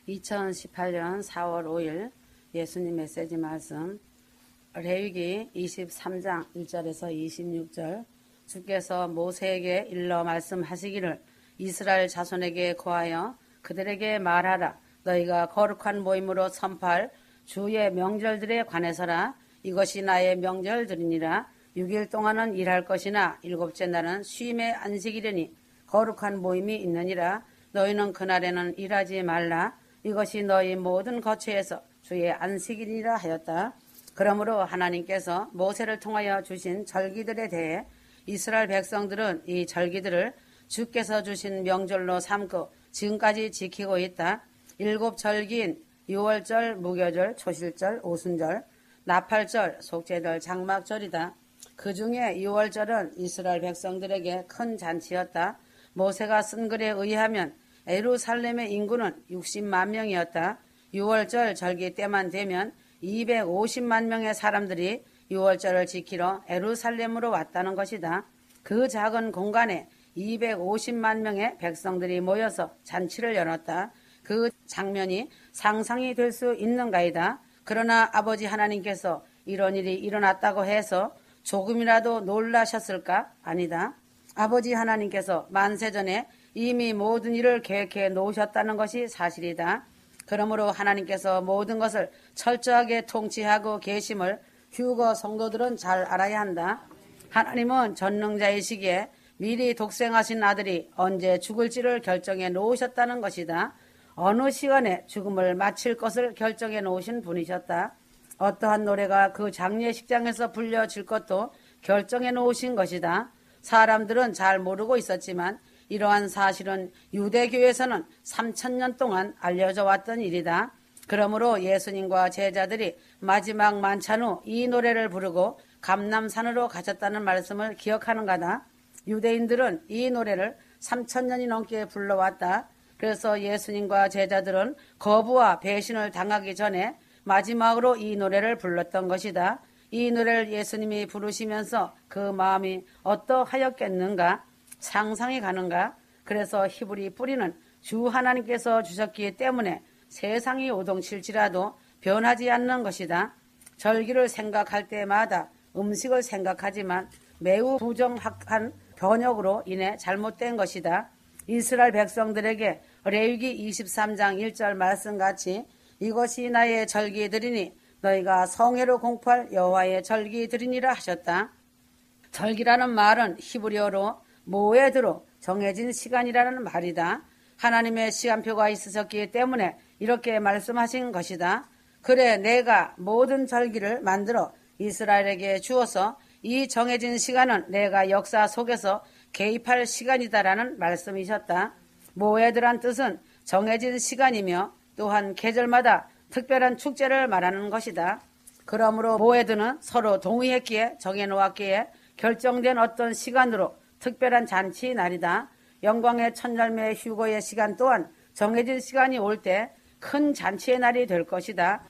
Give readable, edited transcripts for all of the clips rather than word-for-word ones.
2018년 4월 5일 예수님 메시지 말씀 레위기 23장 1절에서 26절 주께서 모세에게 일러 말씀하시기를 이스라엘 자손에게 고하여 그들에게 말하라. 너희가 거룩한 모임으로 선포할 주의 명절들에 관해서라. 이것이 나의 명절들이니라. 6일 동안은 일할 것이나 일곱째 날은 쉼의 안식이려니 거룩한 모임이 있느니라. 너희는 그날에는 일하지 말라. 이것이 너희 모든 거처에서 주의 안식이니라 하였다. 그러므로 하나님께서 모세를 통하여 주신 절기들에 대해 이스라엘 백성들은 이 절기들을 주께서 주신 명절로 삼고 지금까지 지키고 있다. 7절기인 유월절, 무교절, 초실절, 오순절, 나팔절, 속죄절, 장막절이다. 그 중에 유월절은 이스라엘 백성들에게 큰 잔치였다. 모세가 쓴 글에 의하면 예루살렘의 인구는 60만 명이었다. 6월절 절기 때만 되면 250만 명의 사람들이 6월절을 지키러 예루살렘으로 왔다는 것이다. 그 작은 공간에 250만 명의 백성들이 모여서 잔치를 열었다. 그 장면이 상상이 될 수 있는가이다. 그러나 아버지 하나님께서 이런 일이 일어났다고 해서 조금이라도 놀라셨을까? 아니다. 아버지 하나님께서 만세전에 이미 모든 일을 계획해 놓으셨다는 것이 사실이다. 그러므로 하나님께서 모든 것을 철저하게 통치하고 계심을 휴거 성도들은 잘 알아야 한다. 하나님은 전능자이시기에 미리 독생하신 아들이 언제 죽을지를 결정해 놓으셨다는 것이다. 어느 시간에 죽음을 마칠 것을 결정해 놓으신 분이셨다. 어떠한 노래가 그 장례식장에서 불려질 것도 결정해 놓으신 것이다. 사람들은 잘 모르고 있었지만 이러한 사실은 유대교에서는 3000년 동안 알려져 왔던 일이다. 그러므로 예수님과 제자들이 마지막 만찬 후 이 노래를 부르고 감람산으로 가셨다는 말씀을 기억하는가다. 유대인들은 이 노래를 3000년이 넘게 불러왔다. 그래서 예수님과 제자들은 거부와 배신을 당하기 전에 마지막으로 이 노래를 불렀던 것이다. 이 노래를 예수님이 부르시면서 그 마음이 어떠하였겠는가? 상상이 가는가? 그래서 히브리 뿌리는 주 하나님께서 주셨기 때문에 세상이 요동칠지라도 변하지 않는 것이다. 절기를 생각할 때마다 음식을 생각하지만 매우 부정확한 번역으로 인해 잘못된 것이다. 이스라엘 백성들에게 레위기 23장 1절 말씀같이 이것이 나의 절기들이니 너희가 성회로 공포할 여호와의 절기들이니라 하셨다. 절기라는 말은 히브리어로 모에드로 정해진 시간이라는 말이다. 하나님의 시간표가 있으셨기 때문에 이렇게 말씀하신 것이다. 그래 내가 모든 절기를 만들어 이스라엘에게 주어서 이 정해진 시간은 내가 역사 속에서 개입할 시간이다라는 말씀이셨다. 모에드란 뜻은 정해진 시간이며 또한 계절마다 특별한 축제를 말하는 것이다. 그러므로 모에드는 서로 동의했기에 정해놓았기에 결정된 어떤 시간으로 특별한 잔치 날이다. 영광의 천열매 휴거의 시간 또한 정해진 시간이 올 때 큰 잔치의 날이 될 것이다.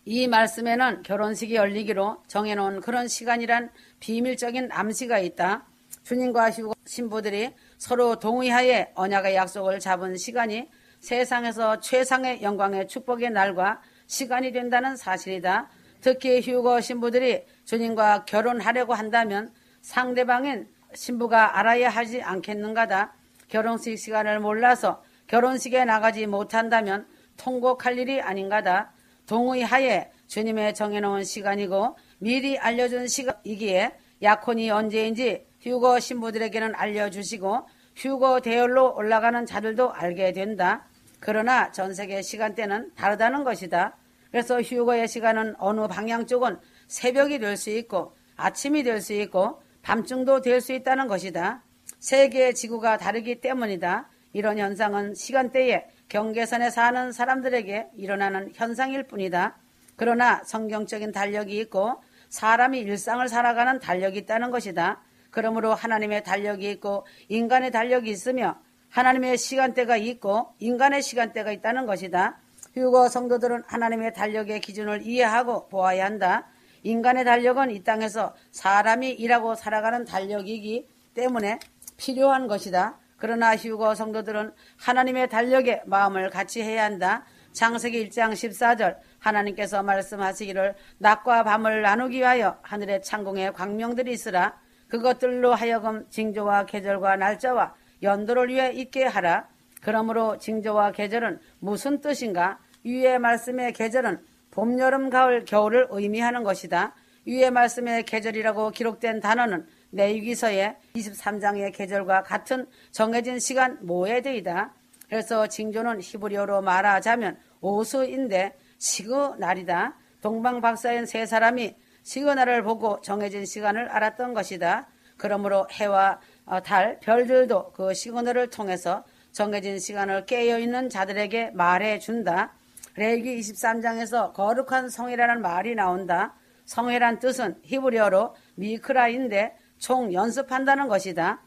이 말씀에는 결혼식이 열리기로 정해놓은 그런 시간이란 비밀적인 암시가 있다. 주님과 휴거 신부들이 서로 동의하에 언약의 약속을 잡은 시간이 세상에서 최상의 영광의 축복의 날과 시간이 된다는 사실이다. 특히 휴거 신부들이 주님과 결혼하려고 한다면 상대방인 신부가 알아야 하지 않겠는가다. 결혼식 시간을 몰라서 결혼식에 나가지 못한다면 통곡할 일이 아닌가다. 동의하에 주님의 정해놓은 시간이고 미리 알려준 시간이기에 약혼이 언제인지 휴거 신부들에게는 알려주시고 휴거 대열로 올라가는 자들도 알게 된다. 그러나 전세계 시간대는 다르다는 것이다. 그래서 휴거의 시간은 어느 방향 쪽은 새벽이 될 수 있고 아침이 될 수 있고 밤중도 될 수 있다는 것이다. 세계의 지구가 다르기 때문이다. 이런 현상은 시간대에 경계선에 사는 사람들에게 일어나는 현상일 뿐이다. 그러나 성경적인 달력이 있고 사람이 일상을 살아가는 달력이 있다는 것이다. 그러므로 하나님의 달력이 있고 인간의 달력이 있으며 하나님의 시간대가 있고 인간의 시간대가 있다는 것이다. 휴거 성도들은 하나님의 달력의 기준을 이해하고 보아야 한다. 인간의 달력은 이 땅에서 사람이 일하고 살아가는 달력이기 때문에 필요한 것이다. 그러나 휴거 성도들은 하나님의 달력에 마음을 같이 해야 한다. 창세기 1장 14절 하나님께서 말씀하시기를 낮과 밤을 나누기 위하여 하늘의 창공에 광명들이 있으라. 그것들로 하여금 징조와 계절과 날짜와 연도를 위해 있게 하라. 그러므로 징조와 계절은 무슨 뜻인가? 위의 말씀의 계절은 봄, 여름, 가을, 겨울을 의미하는 것이다. 위의 말씀의 계절이라고 기록된 단어는 레위기서의 23장의 계절과 같은 정해진 시간 모에드이다. 그래서 징조는 히브리어로 말하자면 오스인데 시그날이다. 동방박사인 세 사람이 시그날을 보고 정해진 시간을 알았던 것이다. 그러므로 해와 달, 별들도 그 시그널을 통해서 정해진 시간을 깨어있는 자들에게 말해준다. 레위기 23장에서 거룩한 성회라는 말이 나온다. 성회란 뜻은 히브리어로 미크라인데 총 연습한다는 것이다.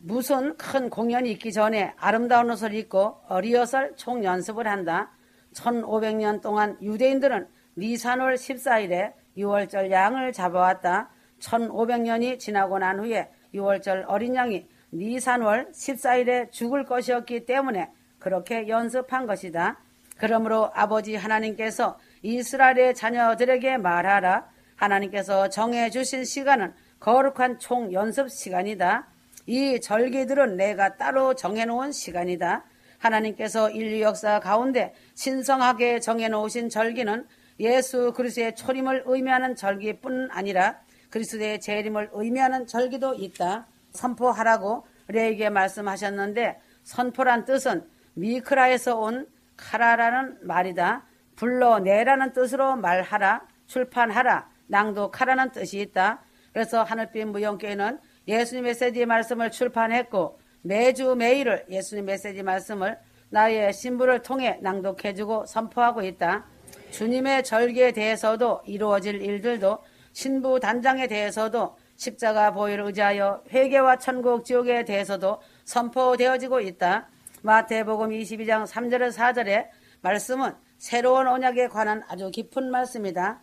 무슨 큰 공연이 있기 전에 아름다운 옷을 입고 리허설 총 연습을 한다. 1500년 동안 유대인들은 니산월 14일에 6월절 양을 잡아왔다. 1500년이 지나고 난 후에 6월절 어린 양이 니산월 14일에 죽을 것이었기 때문에 그렇게 연습한 것이다. 그러므로 아버지 하나님께서 이스라엘의 자녀들에게 말하라. 하나님께서 정해주신 시간은 거룩한 총연습 시간이다. 이 절기들은 내가 따로 정해놓은 시간이다. 하나님께서 인류 역사 가운데 신성하게 정해놓으신 절기는 예수 그리스도의 초림을 의미하는 절기뿐 아니라 그리스도의 재림을 의미하는 절기도 있다. 선포하라고 레위기에 말씀하셨는데 선포란 뜻은 미크라에서 온 카라라는 말이다. 불러내라는 뜻으로 말하라, 출판하라, 낭독하라는 뜻이 있다. 그래서 하늘빛 무용교회는 예수님 메시지 말씀을 출판했고 매주 매일을 예수님 메시지 말씀을 나의 신부를 통해 낭독해주고 선포하고 있다. 주님의 절기에 대해서도 이루어질 일들도 신부 단장에 대해서도 십자가 보혈을 의지하여 회개와 천국 지옥에 대해서도 선포되어지고 있다. 마태복음 22장 3절에서 4절의 말씀은 새로운 언약에 관한 아주 깊은 말씀이다.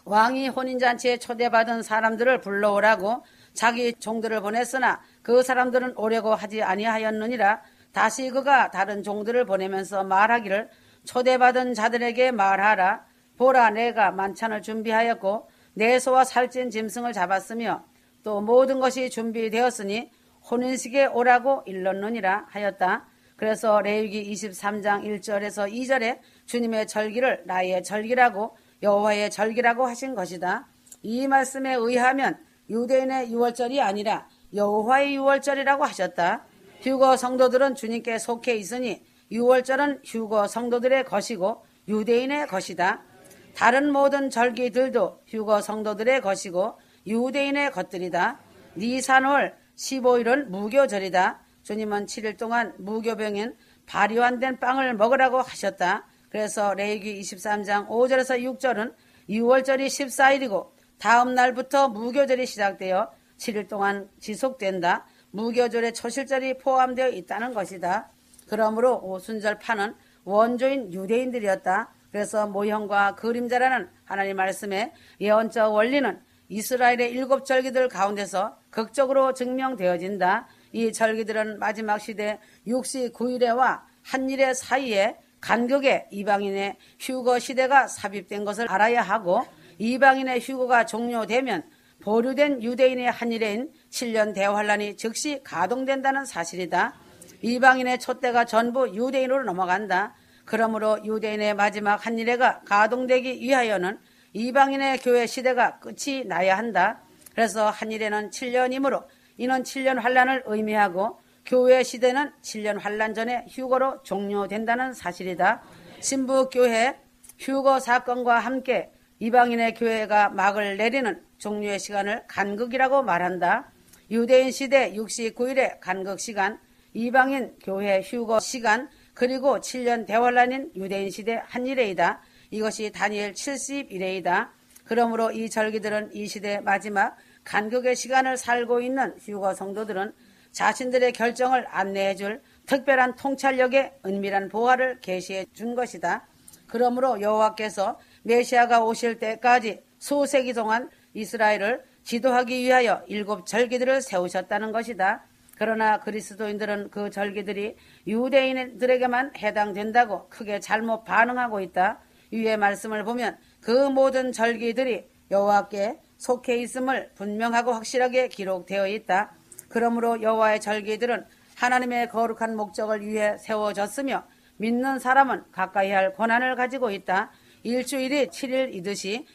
왕이 혼인잔치에 초대받은 사람들을 불러오라고 자기 종들을 보냈으나 그 사람들은 오려고 하지 아니하였느니라. 다시 그가 다른 종들을 보내면서 말하기를 초대받은 자들에게 말하라. 보라, 내가 만찬을 준비하였고 내 소와 살찐 짐승을 잡았으며 또 모든 것이 준비되었으니 혼인식에 오라고 일렀느니라 하였다. 그래서 레위기 23장 1절에서 2절에 주님의 절기를 나의 절기라고 여호와의 절기라고 하신 것이다. 이 말씀에 의하면 유대인의 6월절이 아니라 여호와의 6월절이라고 하셨다. 휴거 성도들은 주님께 속해 있으니 6월절은 휴거 성도들의 것이고 유대인의 것이다. 다른 모든 절기들도 휴거 성도들의 것이고 유대인의 것들이다. 니산월 15일은 무교절이다. 주님은 7일 동안 무교병인 발효안된 빵을 먹으라고 하셨다. 그래서 레위기 23장 5절에서 6절은 6월절이 14일이고 다음 날부터 무교절이 시작되어 7일 동안 지속된다. 무교절에 초실절이 포함되어 있다는 것이다. 그러므로 오순절파는 원조인 유대인들이었다. 그래서 모형과 그림자라는 하나님 말씀의 예언적 원리는 이스라엘의 7절기들 가운데서 극적으로 증명되어진다. 이 절기들은 마지막 시대 69일에와 한일의 사이에 간격에 이방인의 휴거 시대가 삽입된 것을 알아야 하고 이방인의 휴거가 종료되면 보류된 유대인의 한일에인 7년 대환란이 즉시 가동된다는 사실이다. 이방인의 촛대가 전부 유대인으로 넘어간다. 그러므로 유대인의 마지막 한일회가 가동되기 위하여는 이방인의 교회 시대가 끝이 나야 한다. 그래서 한일회는 7년이므로 이는 7년 환란을 의미하고 교회 시대는 7년 환란 전에 휴거로 종료된다는 사실이다. 신부교회 휴거 사건과 함께 이방인의 교회가 막을 내리는 종료의 시간을 간극이라고 말한다. 유대인 시대 69일의 간극 시간, 이방인 교회 휴거 시간, 그리고 7년 대환란인 유대인 시대 한일회이다. 이것이 다니엘 70일회이다. 그러므로 이 절기들은 이 시대 마지막 간격의 시간을 살고 있는 휴거 성도들은 자신들의 결정을 안내해 줄 특별한 통찰력의 은밀한 보화를 계시해 준 것이다. 그러므로 여호와께서 메시아가 오실 때까지 수세기 동안 이스라엘을 지도하기 위하여 7 절기들을 세우셨다는 것이다. 그러나 그리스도인들은 그 절기들이 유대인들에게만 해당된다고 크게 잘못 반응하고 있다. 위의 말씀을 보면 그 모든 절기들이 여호와께 속해 있음을 분명하고 확실하게 기록되어 있다. 그러므로 여호와의 절기들은 하나님의 거룩한 목적을 위해 세워졌으며 믿는 사람은 가까이 할 권한을 가지고 있다. 일주일이 7일이듯이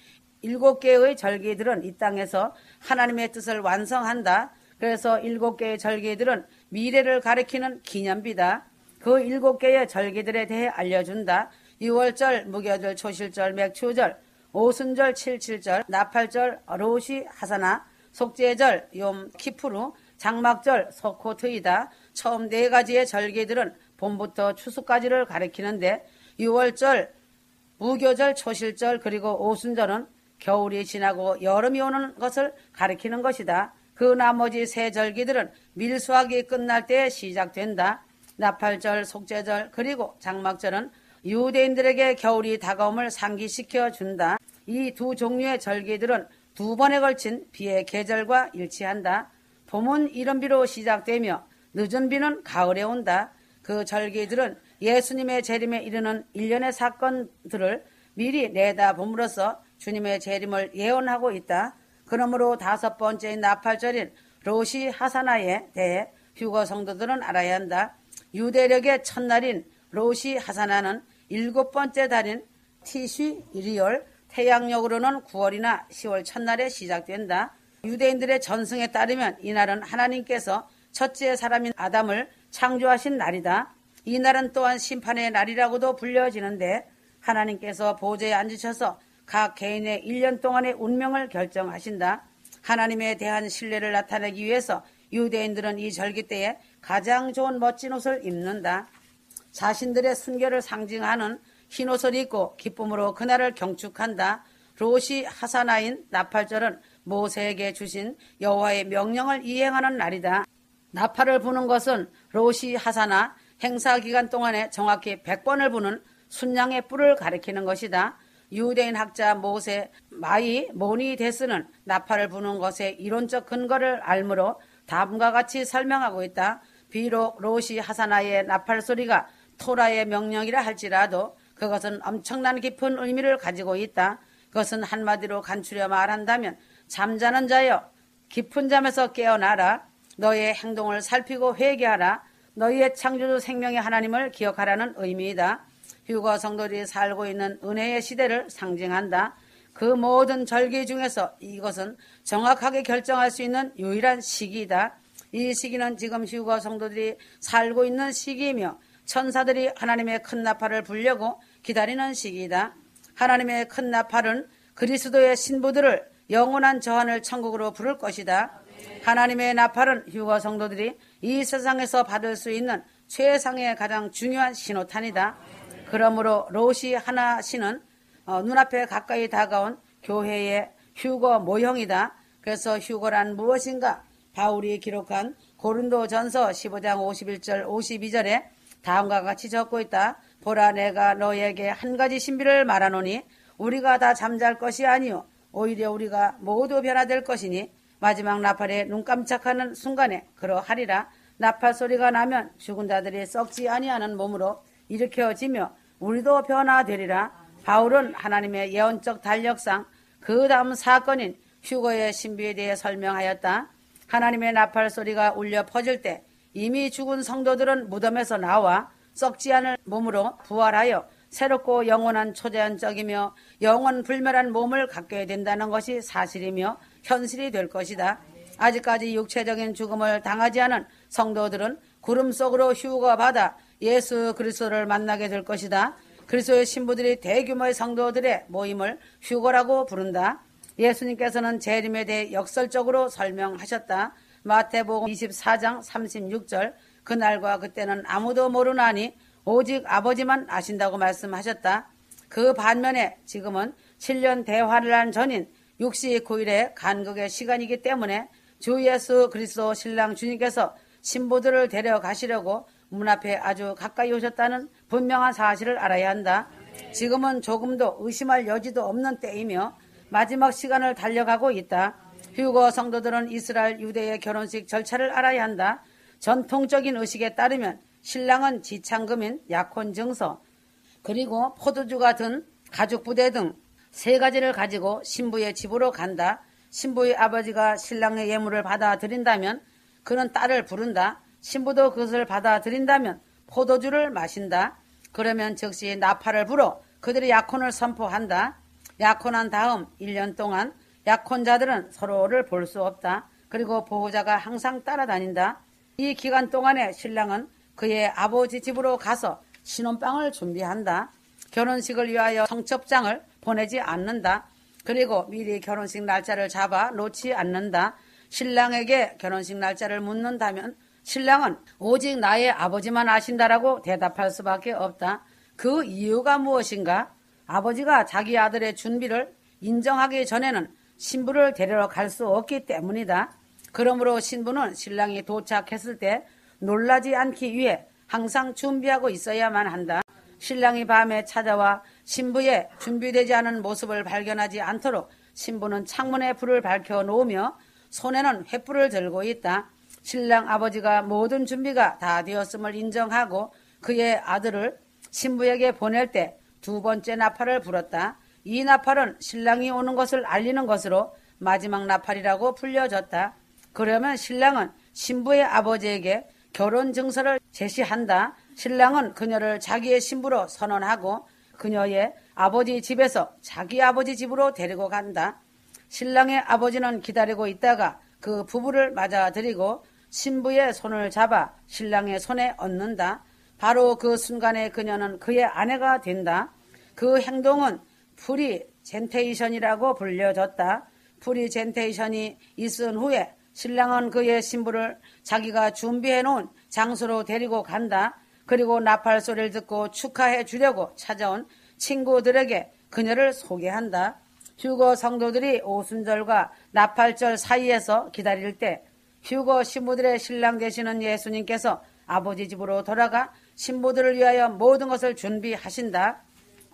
7개의 절기들은 이 땅에서 하나님의 뜻을 완성한다. 그래서 7개의 절기들은 미래를 가리키는 기념비다. 그 7개의 절기들에 대해 알려준다. 6월절, 무교절, 초실절, 맥추절, 오순절, 칠칠절, 나팔절, 로시 하사나, 속죄절, 욤 키푸르, 장막절, 소코트이다. 처음 4가지의 절기들은 봄부터 추수까지를 가리키는데 6월절, 무교절, 초실절, 그리고 오순절은 겨울이 지나고 여름이 오는 것을 가리키는 것이다. 그 나머지 3절기들은 밀수하기 끝날 때 시작된다. 나팔절, 속죄절, 그리고 장막절은 유대인들에게 겨울이 다가옴을 상기시켜 준다. 이 2 종류의 절기들은 2번에 걸친 비의 계절과 일치한다. 봄은 이른 비로 시작되며 늦은 비는 가을에 온다. 그 절기들은 예수님의 재림에 이르는 일련의 사건들을 미리 내다봄으로써 주님의 재림을 예언하고 있다. 그러므로 5번째인 나팔절인 로시 하사나에 대해 휴거 성도들은 알아야 한다. 유대력의 첫날인 로시 하사나는 7번째 달인 티쉬 일월, 태양력으로는 9월이나 10월 첫날에 시작된다. 유대인들의 전승에 따르면 이날은 하나님께서 첫째 사람인 아담을 창조하신 날이다. 이 날은 또한 심판의 날이라고도 불려지는데 하나님께서 보좌에 앉으셔서 각 개인의 1년 동안의 운명을 결정하신다. 하나님에 대한 신뢰를 나타내기 위해서 유대인들은 이 절기 때에 가장 좋은 멋진 옷을 입는다. 자신들의 순결을 상징하는 흰옷을 입고 기쁨으로 그날을 경축한다. 로시 하사나인 나팔절은 모세에게 주신 여호와의 명령을 이행하는 날이다. 나팔을 부는 것은 로시 하사나 행사 기간 동안에 정확히 100번을 부는 순양의 뿔을 가리키는 것이다. 유대인 학자 모세 마이모니데스는 나팔을 부는 것의 이론적 근거를 알므로 다음과 같이 설명하고 있다. 비록 로시 하사나의 나팔 소리가 토라의 명령이라 할지라도 그것은 엄청난 깊은 의미를 가지고 있다. 그것은 한마디로 간추려 말한다면 잠자는 자여 깊은 잠에서 깨어나라. 너의 행동을 살피고 회개하라. 너희의 창조주 생명의 하나님을 기억하라는 의미이다. 휴거 성도들이 살고 있는 은혜의 시대를 상징한다. 그 모든 절기 중에서 이것은 정확하게 결정할 수 있는 유일한 시기이다. 이 시기는 지금 휴거 성도들이 살고 있는 시기이며 천사들이 하나님의 큰 나팔을 불려고 기다리는 시기이다. 하나님의 큰 나팔은 그리스도의 신부들을 영원한 저한을 천국으로 부를 것이다. 하나님의 나팔은 휴거 성도들이 이 세상에서 받을 수 있는 최상의 가장 중요한 신호탄이다. 그러므로 로시 하나 씨는 눈앞에 가까이 다가온 교회의 휴거 모형이다. 그래서 휴거란 무엇인가? 바울이 기록한 고린도전서 15장 51절 52절에 다음과 같이 적고 있다. 보라 내가 너에게 한 가지 신비를 말하노니 우리가 다 잠잘 것이 아니요 오히려 우리가 모두 변화될 것이니 마지막 나팔에 눈 깜짝하는 순간에 그러하리라. 나팔 소리가 나면 죽은 자들이 썩지 아니하는 몸으로 일으켜지며 우리도 변화되리라. 바울은 하나님의 예언적 달력상 그 다음 사건인 휴거의 신비에 대해 설명하였다. 하나님의 나팔 소리가 울려 퍼질 때 이미 죽은 성도들은 무덤에서 나와 썩지 않을 몸으로 부활하여 새롭고 영원한 초자연적이며 영원 불멸한 몸을 갖게 된다는 것이 사실이며 현실이 될 것이다. 아직까지 육체적인 죽음을 당하지 않은 성도들은 구름 속으로 휴거받아 예수 그리스도를 만나게 될 것이다. 그리스도의 신부들이 대규모의 성도들의 모임을 휴거라고 부른다. 예수님께서는 재림에 대해 역설적으로 설명하셨다. 마태복음 24장 36절 그날과 그때는 아무도 모르나니 오직 아버지만 아신다고 말씀하셨다. 그 반면에 지금은 7년 대환란 전인 69일의 간극의 시간이기 때문에 주 예수 그리스도 신랑 주님께서 신부들을 데려가시려고 문 앞에 아주 가까이 오셨다는 분명한 사실을 알아야 한다. 지금은 조금도 의심할 여지도 없는 때이며 마지막 시간을 달려가고 있다. 휴거 성도들은 이스라엘 유대의 결혼식 절차를 알아야 한다. 전통적인 의식에 따르면 신랑은 지창금인 약혼 증서, 그리고 포도주가 든 가죽 부대 등 3가지를 가지고 신부의 집으로 간다. 신부의 아버지가 신랑의 예물을 받아들인다면 그는 딸을 부른다. 신부도 그것을 받아들인다면 포도주를 마신다. 그러면 즉시 나팔을 불어 그들의 약혼을 선포한다. 약혼한 다음 1년 동안 약혼자들은 서로를 볼 수 없다. 그리고 보호자가 항상 따라다닌다. 이 기간 동안에 신랑은 그의 아버지 집으로 가서 신혼방을 준비한다. 결혼식을 위하여 청첩장을 보내지 않는다. 그리고 미리 결혼식 날짜를 잡아 놓지 않는다. 신랑에게 결혼식 날짜를 묻는다면 신랑은 오직 나의 아버지만 아신다라고 대답할 수밖에 없다. 그 이유가 무엇인가? 아버지가 자기 아들의 준비를 인정하기 전에는 신부를 데리러 갈 수 없기 때문이다. 그러므로 신부는 신랑이 도착했을 때 놀라지 않기 위해 항상 준비하고 있어야만 한다. 신랑이 밤에 찾아와 신부의 준비되지 않은 모습을 발견하지 않도록 신부는 창문에 불을 밝혀 놓으며 손에는 횃불을 들고 있다. 신랑 아버지가 모든 준비가 다 되었음을 인정하고 그의 아들을 신부에게 보낼 때 2번째 나팔을 불었다. 이 나팔은 신랑이 오는 것을 알리는 것으로 마지막 나팔이라고 불려졌다. 그러면 신랑은 신부의 아버지에게 결혼 증서를 제시한다. 신랑은 그녀를 자기의 신부로 선언하고 그녀의 아버지 집에서 자기 아버지 집으로 데리고 간다. 신랑의 아버지는 기다리고 있다가 그 부부를 맞아들이고 신부의 손을 잡아 신랑의 손에 얹는다. 바로 그 순간에 그녀는 그의 아내가 된다. 그 행동은 프리젠테이션이라고 불려졌다. 프리젠테이션이 있은 후에 신랑은 그의 신부를 자기가 준비해 놓은 장소로 데리고 간다. 그리고 나팔 소리를 듣고 축하해 주려고 찾아온 친구들에게 그녀를 소개한다. 휴거 성도들이 오순절과 나팔절 사이에서 기다릴 때 휴거 신부들의 신랑 되시는 예수님께서 아버지 집으로 돌아가 신부들을 위하여 모든 것을 준비하신다.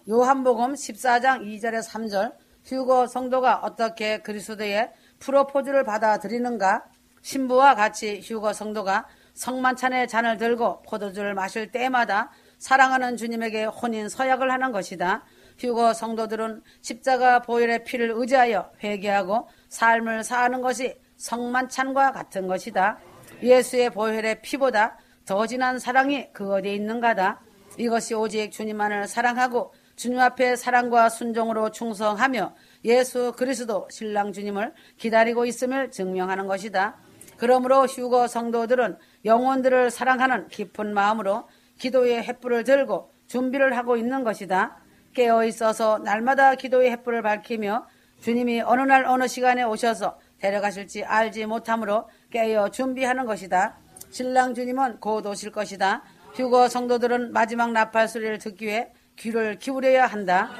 요한복음 14장 2절에 3절 휴거 성도가 어떻게 그리스도의 프로포즈를 받아들이는가? 신부와 같이 휴거 성도가 성만찬의 잔을 들고 포도주를 마실 때마다 사랑하는 주님에게 혼인 서약을 하는 것이다. 휴거 성도들은 십자가 보혈의 피를 의지하여 회개하고 삶을 사는 것이 성만찬과 같은 것이다. 예수의 보혈의 피보다 더 진한 사랑이 그 어디에 있는가다. 이것이 오직 주님만을 사랑하고 주님 앞에 사랑과 순종으로 충성하며 예수 그리스도 신랑 주님을 기다리고 있음을 증명하는 것이다. 그러므로 휴거 성도들은 영혼들을 사랑하는 깊은 마음으로 기도의 횃불을 들고 준비를 하고 있는 것이다. 깨어 있어서 날마다 기도의 횃불을 밝히며 주님이 어느 날 어느 시간에 오셔서 데려가실지 알지 못하므로 깨어 준비하는 것이다. 신랑 주님은 곧 오실 것이다. 휴거 성도들은 마지막 나팔 소리를 듣기 위해 귀를 기울여야 한다.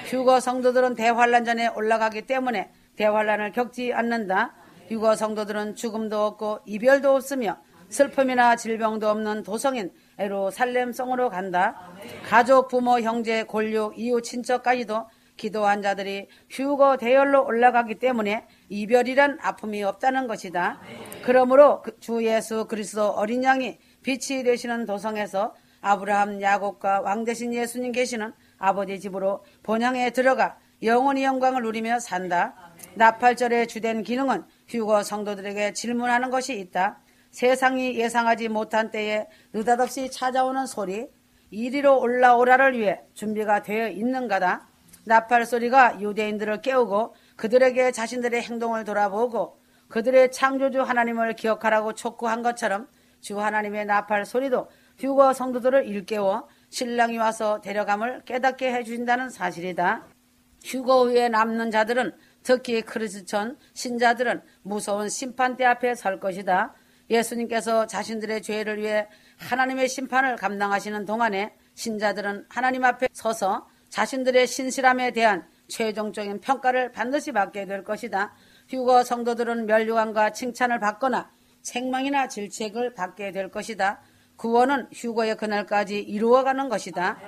휴거 성도들은 대환란 전에 올라가기 때문에 대환란을 겪지 않는다. 휴거 성도들은 죽음도 없고 이별도 없으며 슬픔이나 질병도 없는 도성인 예루살렘 성으로 간다. 가족, 부모, 형제, 골육, 이웃, 친척까지도 기도한 자들이 휴거 대열로 올라가기 때문에 이별이란 아픔이 없다는 것이다. 그러므로 주 예수 그리스도 어린 양이 빛이 되시는 도성에서 아브라함, 야곱과 왕 대신 예수님 계시는 아버지 집으로 본향에 들어가 영원히 영광을 누리며 산다. 나팔절의 주된 기능은 휴거 성도들에게 질문하는 것이 있다. 세상이 예상하지 못한 때에 느닷없이 찾아오는 소리, 이리로 올라오라를 위해 준비가 되어 있는가다. 나팔 소리가 유대인들을 깨우고 그들에게 자신들의 행동을 돌아보고 그들의 창조주 하나님을 기억하라고 촉구한 것처럼 주 하나님의 나팔 소리도 휴거 성도들을 일깨워 신랑이 와서 데려감을 깨닫게 해주신다는 사실이다. 휴거 후에 남는 자들은 특히 크리스천 신자들은 무서운 심판대 앞에 설 것이다. 예수님께서 자신들의 죄를 위해 하나님의 심판을 감당하시는 동안에 신자들은 하나님 앞에 서서 자신들의 신실함에 대한 최종적인 평가를 반드시 받게 될 것이다. 휴거 성도들은 면류관과 칭찬을 받거나 책망이나 질책을 받게 될 것이다. 구원은 휴거의 그날까지 이루어가는 것이다.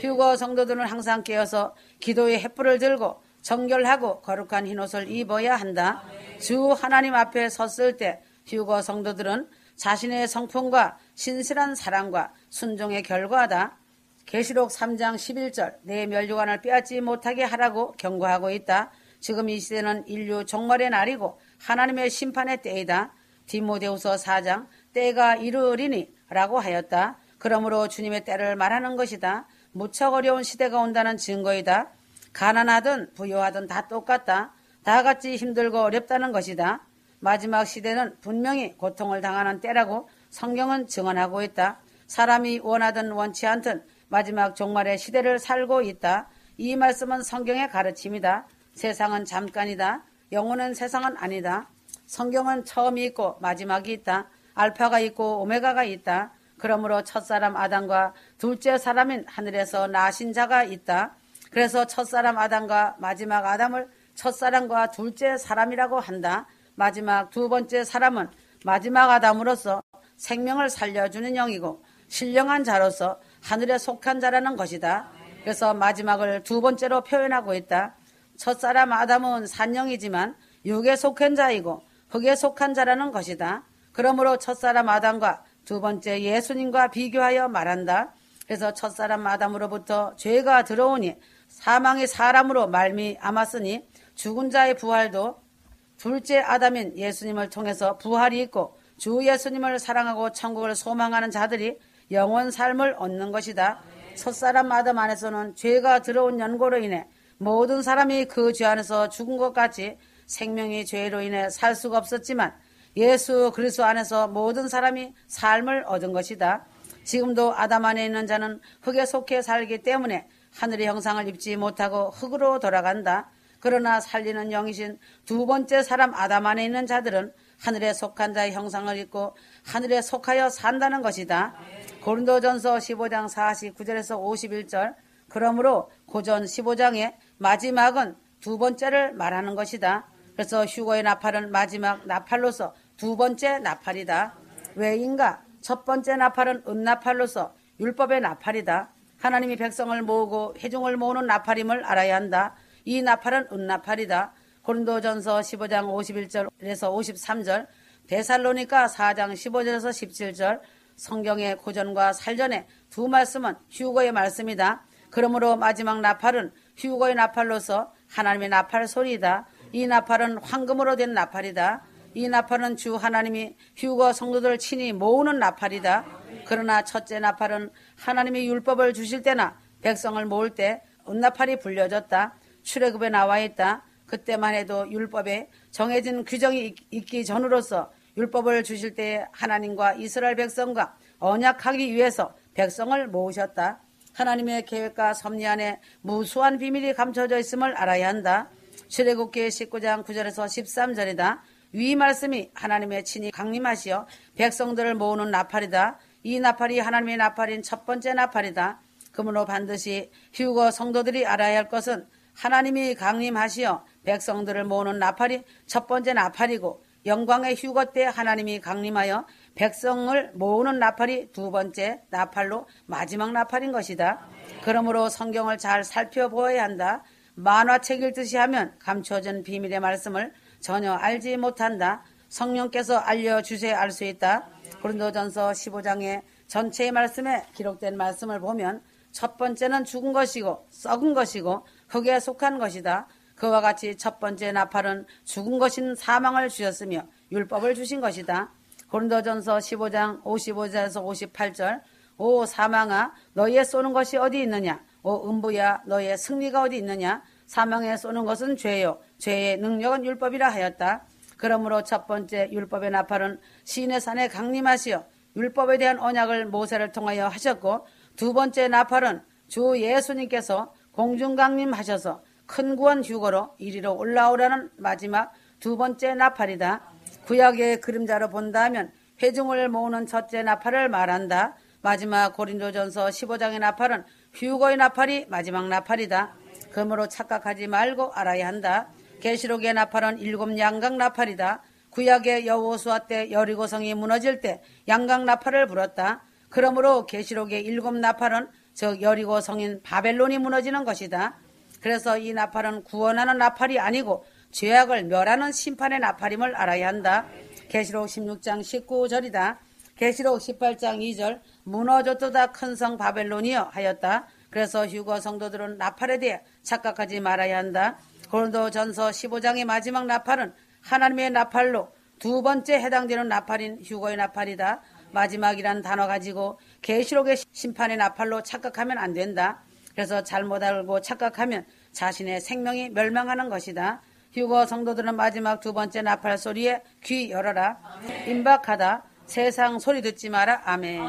휴거 성도들은 항상 깨어서 기도의 횃불을 들고 정결하고 거룩한 흰옷을 입어야 한다. 주 하나님 앞에 섰을 때 휴거 성도들은 자신의 성품과 신실한 사랑과 순종의 결과다. 계시록 3장 11절 내 멸류관을 빼앗지 못하게 하라고 경고하고 있다. 지금 이 시대는 인류 종말의 날이고 하나님의 심판의 때이다. 디모데후서 4장 때가 이르리니 라고 하였다. 그러므로 주님의 때를 말하는 것이다. 무척 어려운 시대가 온다는 증거이다. 가난하든 부유하든 다 똑같다. 다 같이 힘들고 어렵다는 것이다. 마지막 시대는 분명히 고통을 당하는 때라고 성경은 증언하고 있다. 사람이 원하든 원치 않든 마지막 종말의 시대를 살고 있다. 이 말씀은 성경의 가르침이다. 세상은 잠깐이다. 영혼은 세상은 아니다. 성경은 처음이 있고 마지막이 있다. 알파가 있고 오메가가 있다. 그러므로 첫사람 아담과 둘째 사람인 하늘에서 나신 자가 있다. 그래서 첫사람 아담과 마지막 아담을 첫사람과 둘째 사람이라고 한다. 마지막 두 번째 사람은 마지막 아담으로서 생명을 살려주는 영이고 신령한 자로서 하늘에 속한 자라는 것이다. 그래서 마지막을 두 번째로 표현하고 있다. 첫사람 아담은 산영이지만 육에 속한 자이고 흙에 속한 자라는 것이다. 그러므로 첫사람 아담과 두 번째 예수님과 비교하여 말한다. 그래서 첫사람 아담으로부터 죄가 들어오니 사망이 사람으로 말미암았으니 죽은 자의 부활도 둘째 아담인 예수님을 통해서 부활이 있고 주 예수님을 사랑하고 천국을 소망하는 자들이 영원 삶을 얻는 것이다. 첫사람 아담 안에서는 죄가 들어온 연고로 인해 모든 사람이 그 죄 안에서 죽은 것 같이 생명이 죄로 인해 살 수가 없었지만 예수 그리스도 안에서 모든 사람이 삶을 얻은 것이다. 지금도 아담 안에 있는 자는 흙에 속해 살기 때문에 하늘의 형상을 입지 못하고 흙으로 돌아간다. 그러나 살리는 영이신 두 번째 사람 아담 안에 있는 자들은 하늘에 속한 자의 형상을 입고 하늘에 속하여 산다는 것이다. 고린도전서 15장 49절에서 51절 그러므로 고전 15장의 마지막은 두 번째를 말하는 것이다. 그래서 휴거의 나팔은 마지막 나팔로서 두 번째 나팔이다. 왜인가? 첫 번째 나팔은 은나팔로서 율법의 나팔이다. 하나님이 백성을 모으고 회중을 모으는 나팔임을 알아야 한다. 이 나팔은 은나팔이다. 고린도전서 15장 51절에서 53절, 데살로니가 4장 15절에서 17절, 성경의 고전과 살전의 두 말씀은 휴거의 말씀이다. 그러므로 마지막 나팔은 휴거의 나팔로서 하나님의 나팔 소리이다. 이 나팔은 황금으로 된 나팔이다. 이 나팔은 주 하나님이 휴거 성도들을 친히 모으는 나팔이다. 그러나 첫째 나팔은 하나님이 율법을 주실 때나 백성을 모을 때 은나팔이 불려졌다. 출애굽에 나와 있다. 그때만 해도 율법에 정해진 규정이 있기 전으로서 율법을 주실 때 하나님과 이스라엘 백성과 언약하기 위해서 백성을 모으셨다. 하나님의 계획과 섭리 안에 무수한 비밀이 감춰져 있음을 알아야 한다. 출애굽기 19장 9절에서 13절이다. 위 말씀이 하나님의 친히 강림하시어 백성들을 모으는 나팔이다. 이 나팔이 하나님의 나팔인 첫 번째 나팔이다. 그러므로 반드시 휴거 성도들이 알아야 할 것은 하나님이 강림하시어 백성들을 모으는 나팔이 첫 번째 나팔이고 영광의 휴거 때 하나님이 강림하여 백성을 모으는 나팔이 두 번째 나팔로 마지막 나팔인 것이다. 그러므로 성경을 잘 살펴보아야 한다. 만화책 읽듯이 하면 감춰진 비밀의 말씀을 전혀 알지 못한다. 성령께서 알려주셔야 알 수 있다. 고린도전서 15장의 전체의 말씀에 기록된 말씀을 보면 첫 번째는 죽은 것이고 썩은 것이고 흙에 속한 것이다. 그와 같이 첫 번째 나팔은 죽은 것인 사망을 주셨으며 율법을 주신 것이다. 고린도전서 15장 55절에서 58절 오 사망아 너희의 쏘는 것이 어디 있느냐 오 음부야 너희의 승리가 어디 있느냐 사망에 쏘는 것은 죄요 죄의 능력은 율법이라 하였다. 그러므로 첫 번째 율법의 나팔은 시내 산에 강림하시어 율법에 대한 언약을 모세를 통하여 하셨고 두 번째 나팔은 주 예수님께서 공중 강림하셔서 큰 구원 휴거로 이리로 올라오라는 마지막 두 번째 나팔이다. 구약의 그림자로 본다면 회중을 모으는 첫째 나팔을 말한다. 마지막 고린도전서 15장의 나팔은 휴거의 나팔이 마지막 나팔이다. 그러므로 착각하지 말고 알아야 한다. 계시록의 나팔은 7 양각 나팔이다. 구약의 여호수아 때 여리고성이 무너질 때 양각 나팔을 불었다. 그러므로 계시록의 7 나팔은 즉 여리고성인 바벨론이 무너지는 것이다. 그래서 이 나팔은 구원하는 나팔이 아니고 죄악을 멸하는 심판의 나팔임을 알아야 한다. 계시록 16장 19절이다. 계시록 18장 2절 무너졌도다 큰 성 바벨론이여 하였다. 그래서 휴거 성도들은 나팔에 대해 착각하지 말아야 한다. 고린도전서 15장의 마지막 나팔은 하나님의 나팔로 두 번째 해당되는 나팔인 휴거의 나팔이다. 마지막이란 단어 가지고 계시록의 심판의 나팔로 착각하면 안 된다. 그래서 잘못 알고 착각하면 자신의 생명이 멸망하는 것이다. 휴거 성도들은 마지막 두 번째 나팔 소리에 귀 열어라. 임박하다. 세상 소리 듣지 마라. 아멘.